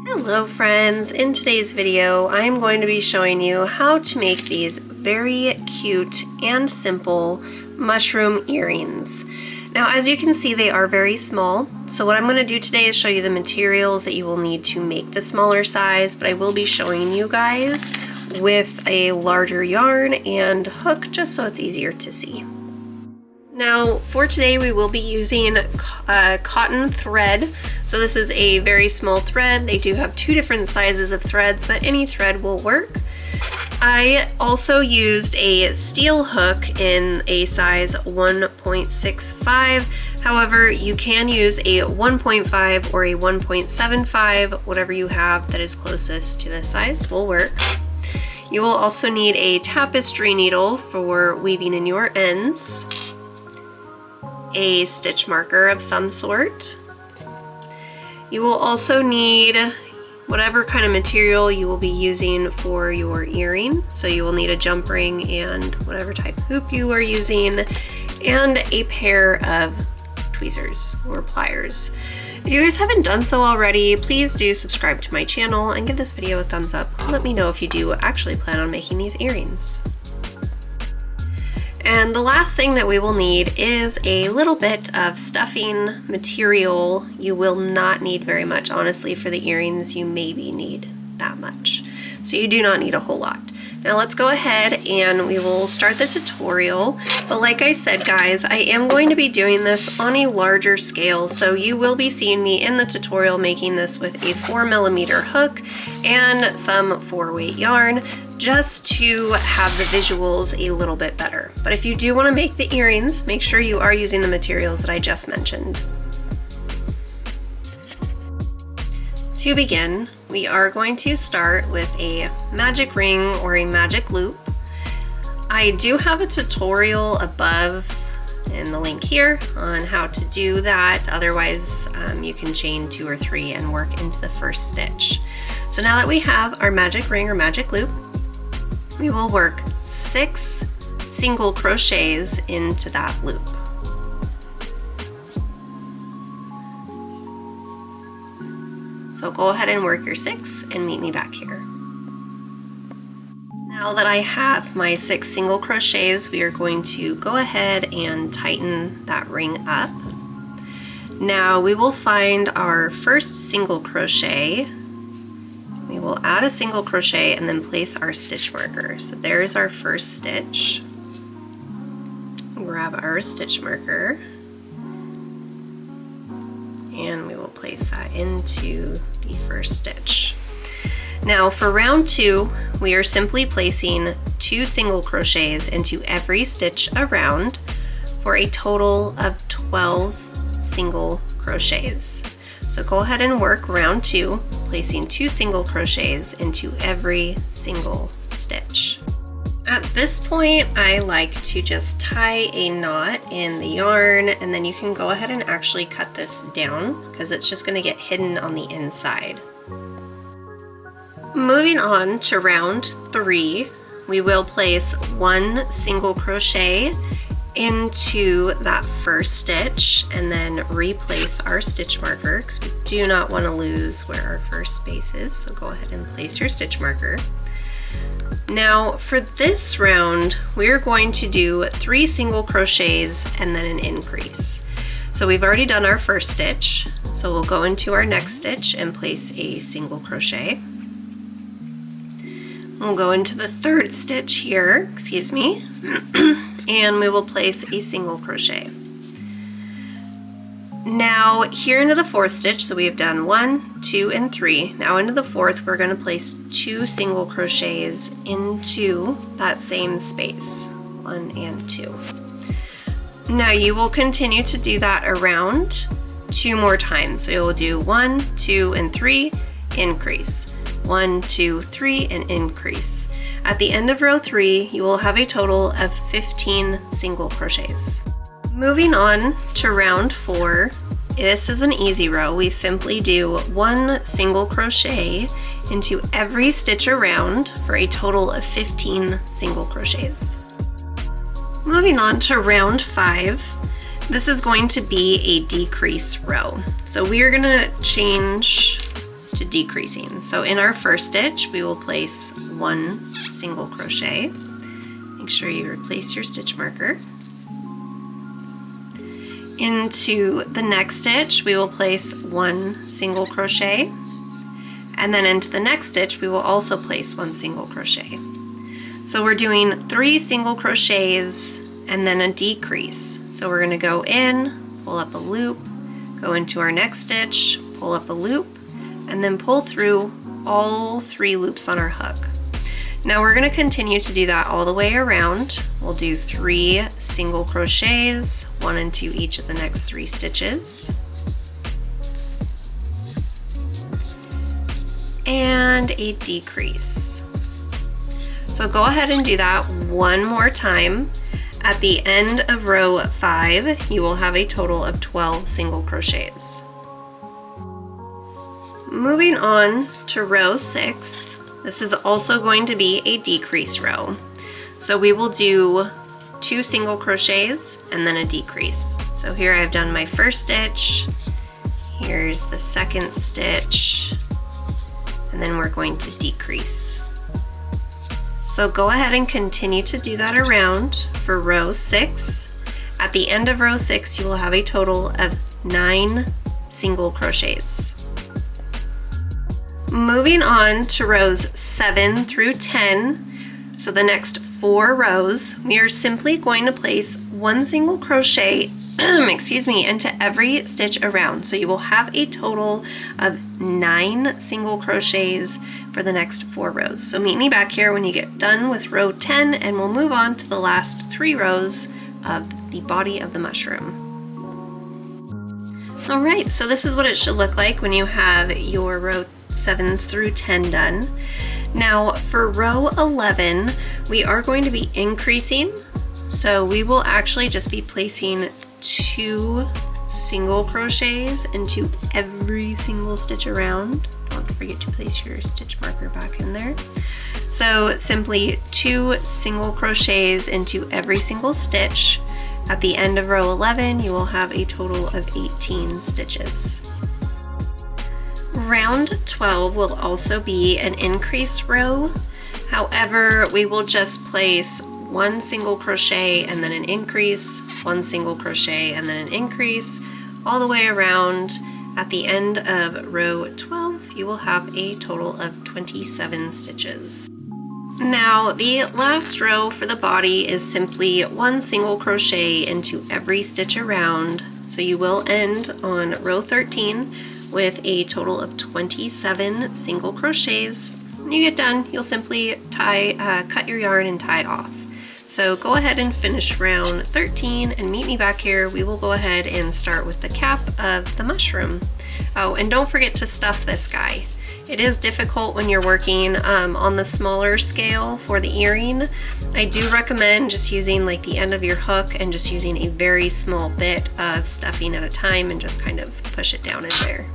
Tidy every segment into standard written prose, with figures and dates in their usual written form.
Hello friends, in today's video I'm going to be showing you how to make these very cute and simple mushroom earrings. Now as you can see they are very small, so what I'm going to do today is show you the materials that you will need to make the smaller size, but I will be showing you guys with a larger yarn and hook just so it's easier to see. Now for today we will be using cotton thread. So this is a very small thread. They do have two different sizes of threads, but any thread will work. I also used a steel hook in a size 1.65. However, you can use a 1.5 or a 1.75, whatever you have that is closest to this size will work. You will also need a tapestry needle for weaving in your ends, a stitch marker of some sort. You will also need whatever kind of material you will be using for your earring. So you will need a jump ring and whatever type of hoop you are using, and a pair of tweezers or pliers. If you guys haven't done so already, please do subscribe to my channel and give this video a thumbs up. Let me know if you do actually plan on making these earrings. And the last thing that we will need is a little bit of stuffing material. You will not need very much, honestly. For the earrings, you maybe need that much. So you do not need a whole lot. Now let's go ahead and we will start the tutorial. But like I said, guys, I am going to be doing this on a larger scale. So you will be seeing me in the tutorial making this with a 4mm hook and some 4-weight yarn, just to have the visuals a little bit better. But if you do want to make the earrings, make sure you are using the materials that I just mentioned. To begin, we are going to start with a magic ring or a magic loop. I do have a tutorial above in the link here on how to do that. Otherwise, you can chain 2 or 3 and work into the first stitch. So now that we have our magic ring or magic loop, we will work 6 single crochets into that loop. So go ahead and work your 6 and meet me back here. Now that I have my 6 single crochets, we are going to go ahead and tighten that ring up. Now we will find our first single crochet. We will add a single crochet and then place our stitch marker. So there's our first stitch. Grab our stitch marker and we will place that into the first stitch. Now for round 2, we are simply placing 2 single crochets into every stitch around for a total of 12 single crochets. So go ahead and work round 2, placing 2 single crochets into every single stitch. At this point, I like to just tie a knot in the yarn, and then you can go ahead and actually cut this down because it's just going to get hidden on the inside. Moving on to round 3, we will place 1 single crochet into that first stitch and then replace our stitch marker because we do not want to lose where our first space is. So go ahead and place your stitch marker. Now for this round, we're going to do 3 single crochets and then an increase. So we've already done our first stitch, so we'll go into our next stitch and place a single crochet. We'll go into the third stitch here, excuse me, and we will place a single crochet. Now here into the fourth stitch, so we have done 1, 2, and 3. Now into the fourth, we're going to place 2 single crochets into that same space, 1 and 2. Now you will continue to do that around 2 more times. So you'll do 1, 2, and 3, increase. 1, 2, 3, and increase. At the end of row 3, you will have a total of 15 single crochets. Moving on to round 4, this is an easy row. We simply do 1 single crochet into every stitch around for a total of 15 single crochets. Moving on to round 5, this is going to be a decrease row. So we are going to change to decreasing. So in our first stitch, we will place 1 single crochet. Make sure you replace your stitch marker. Into the next stitch, we will place 1 single crochet, and then into the next stitch, we will also place 1 single crochet. So we're doing 3 single crochets and then a decrease. So we're gonna go in, pull up a loop, go into our next stitch, pull up a loop, and then pull through all 3 loops on our hook. Now we're gonna continue to do that all the way around. We'll do 3 single crochets, 1 into each of the next 3 stitches. And a decrease. So go ahead and do that one more time. At the end of row 5, you will have a total of 12 single crochets. Moving on to row 6, this is also going to be a decrease row. So we will do 2 single crochets and then a decrease. So here I've done my first stitch, here's the second stitch, and then we're going to decrease. So go ahead and continue to do that around for row 6. At the end of row 6, you will have a total of 9 single crochets. Moving on to rows 7 through 10, so the next 4 rows, we are simply going to place 1 single crochet excuse me, into every stitch around. So you will have a total of 9 single crochets for the next 4 rows. So meet me back here when you get done with row 10 and we'll move on to the last 3 rows of the body of the mushroom. All right, so this is what it should look like when you have your row 7s through 10 done. Now for row 11, we are going to be increasing. So we will actually just be placing 2 single crochets into every single stitch around. Don't forget to place your stitch marker back in there. So simply 2 single crochets into every single stitch. At the end of row 11, you will have a total of 18 stitches. Round 12 will also be an increase row. However, we will just place 1 single crochet and then an increase, 1 single crochet and then an increase, all the way around. At the end of row 12, you will have a total of 27 stitches. Now, the last row for the body is simply 1 single crochet into every stitch around. So you will end on row 13 with a total of 27 single crochets. When you get done, you'll simply cut your yarn and tie off. So go ahead and finish round 13 and meet me back here. We will go ahead and start with the cap of the mushroom. Oh, and don't forget to stuff this guy. It is difficult when you're working on the smaller scale for the earring. I do recommend just using like the end of your hook and just using a very small bit of stuffing at a time and just kind of push it down in there.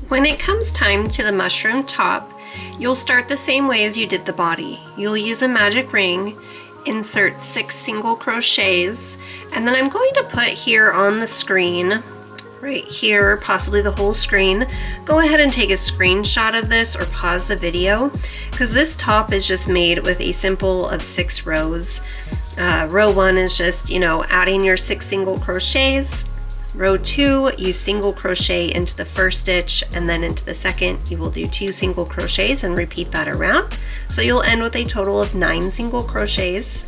When it comes time to the mushroom top, you'll start the same way as you did the body. You'll use a magic ring, insert 6 single crochets, and then I'm going to put here on the screen, right here, possibly the whole screen. Go ahead and take a screenshot of this or pause the video, because this top is just made with a simple of 6 rows. Row 1 is just, adding your 6 single crochets. Row 2, you single crochet into the first stitch, and then into the second you will do 2 single crochets and repeat that around. So you'll end with a total of 9 single crochets.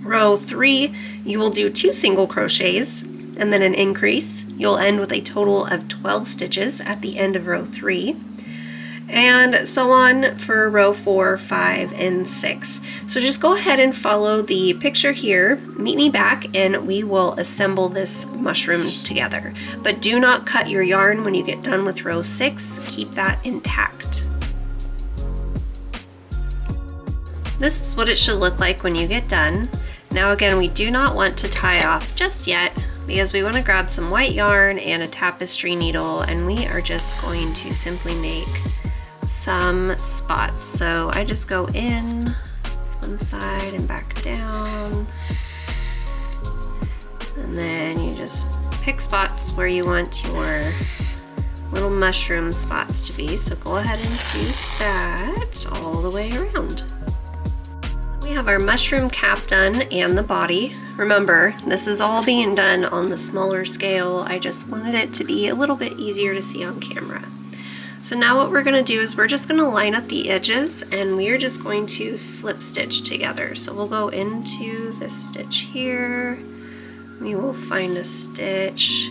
Row 3, you will do 2 single crochets and then an increase. You'll end with a total of 12 stitches at the end of row 3. And so on for row 4, 5, and 6. So just go ahead and follow the picture here, meet me back, and we will assemble this mushroom together. But do not cut your yarn when you get done with row 6, keep that intact. This is what it should look like when you get done. Now again, we do not want to tie off just yet because we want to grab some white yarn and a tapestry needle, and we are just going to simply make some spots. So I just go in one side and back down, and then you just pick spots where you want your little mushroom spots to be. So go ahead and do that all the way around. We have our mushroom cap done and the body. Remember, this is all being done on the smaller scale. I just wanted it to be a little bit easier to see on camera. So now what we're gonna do is we're just gonna line up the edges and we are just going to slip stitch together. So we'll go into this stitch here. We will find a stitch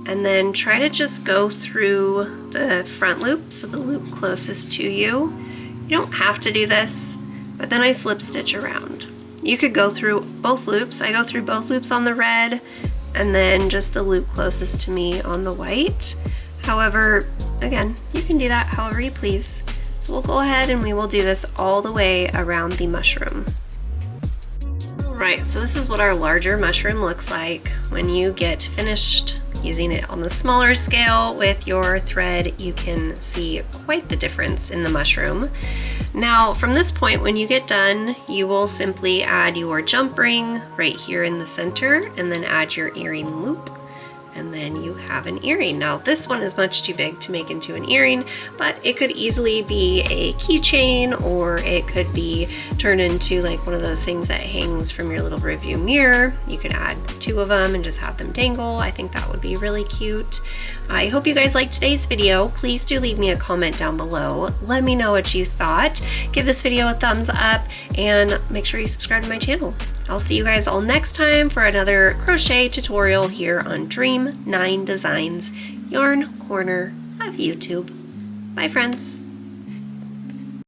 and then try to just go through the front loop, so the loop closest to you. You don't have to do this, but then I slip stitch around. You could go through both loops. I go through both loops on the red and then just the loop closest to me on the white. However, again, you can do that however you please. So we'll go ahead and we will do this all the way around the mushroom. Alright, so this is what our larger mushroom looks like when you get finished using it on the smaller scale with your thread. You can see quite the difference in the mushroom. Now from this point, when you get done, you will simply add your jump ring right here in the center and then add your earring loop, and then you have an earring. Now this one is much too big to make into an earring, but it could easily be a keychain, or it could be turned into like one of those things that hangs from your little rearview mirror. You could add 2 of them and just have them dangle. I think that would be really cute. I hope you guys liked today's video. Please do leave me a comment down below. Let me know what you thought. Give this video a thumbs up and make sure you subscribe to my channel. I'll see you guys all next time for another crochet tutorial here on Dream 9 Designs Yarn Corner of YouTube. Bye friends.